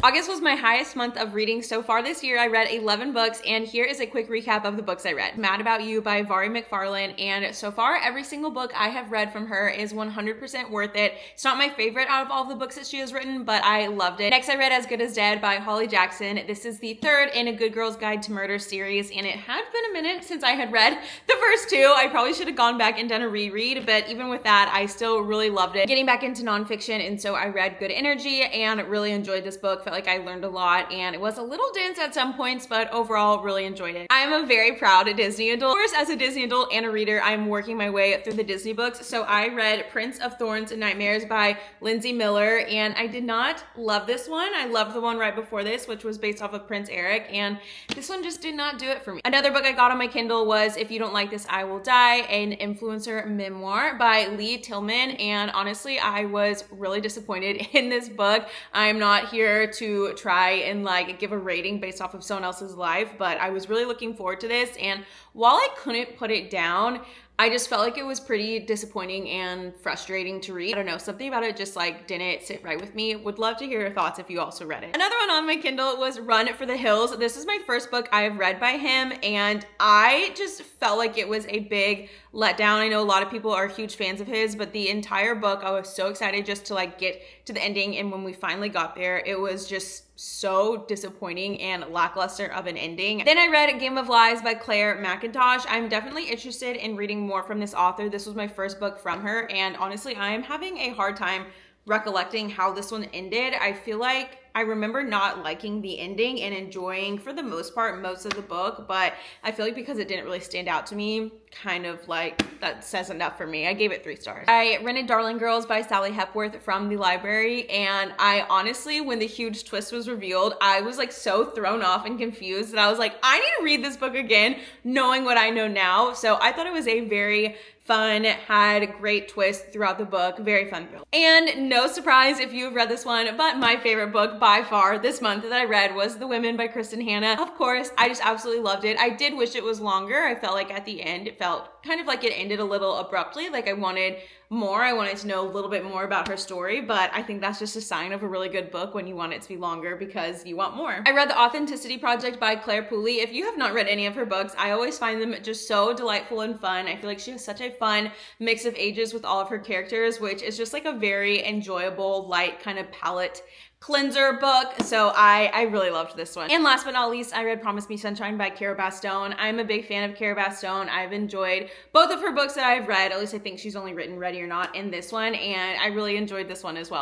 August was my highest month of reading so far this year. I read 11 books, and here is a quick recap of the books I read. Mad About You by Vari McFarlane, and so far every single book I have read from her is 100% worth it. It's not my favorite out of all the books that she has written, but I loved it. Next, I read As Good as Dead by Holly Jackson. This is the third in a Good Girl's Guide to Murder series, and it had been a minute since I had read the first two. I probably should have gone back and done a reread, but even with that, I still really loved it. Getting back into nonfiction, and so I read Good Energy and really enjoyed this book. Felt like I learned a lot, and it was a little dense at some points, but overall really enjoyed it. I am a very proud Disney adult. Of course, as a Disney adult and a reader, I'm working my way through the Disney books. So I read Prince of Thorns and Nightmares by Lindsay Miller, and I did not love this one. I loved the one right before this, which was based off of Prince Eric, and this one just did not do it for me. Another book I got on my Kindle was If You Don't Like This, I Will Die, an influencer memoir by Lee Tillman, and honestly, I was really disappointed in this book. I'm not here to try and like give a rating based off of someone else's life, but I was really looking forward to this, and while I couldn't put it down, I just felt like it was pretty disappointing and frustrating to read. I don't know, something about it just like didn't sit right with me. Would love to hear your thoughts if you also read it. Another one on my Kindle was Run for the Hills. This is my first book I have read by him, and I just felt like it was a big letdown. I know a lot of people are huge fans of his, but the entire book, I was so excited just to like get to the ending, and when we finally got there, it was just so disappointing and lackluster of an ending. Then I read Game of Lies by Claire McIntosh. I'm definitely interested in reading more from this author. This was my first book from her, and honestly, I am having a hard time recollecting how this one ended. I feel like I remember not liking the ending and enjoying, for the most part, most of the book, but I feel like because it didn't really stand out to me, kind of like that says enough for me. I gave it 3 stars. I rented Darling Girls by Sally Hepworth from the library, and I honestly, when the huge twist was revealed, I was like so thrown off and confused that I was like, I need to read this book again, knowing what I know now. So I thought it was a very fun, had a great twist throughout the book, very fun thriller. And no surprise if you've read this one, but my favorite book by far this month that I read was The Women by Kristen Hanna. Of course, I just absolutely loved it. I did wish it was longer. I felt like at the end, it felt kind of like it ended a little abruptly, like I wanted more. I wanted to know a little bit more about her story, but I think that's just a sign of a really good book when you want it to be longer because you want more. I read The Authenticity Project by Claire Pooley. If you have not read any of her books, I always find them just so delightful and fun. I feel like she has such a fun mix of ages with all of her characters, which is just like a very enjoyable, light kind of palette cleanser book. So I really loved this one. And last but not least, I read Promise Me Sunshine by Cara Bastone. I'm a big fan of Cara Bastone. I've enjoyed both of her books that I've read. At least I think she's only written Ready or Not in this one, and I really enjoyed this one as well.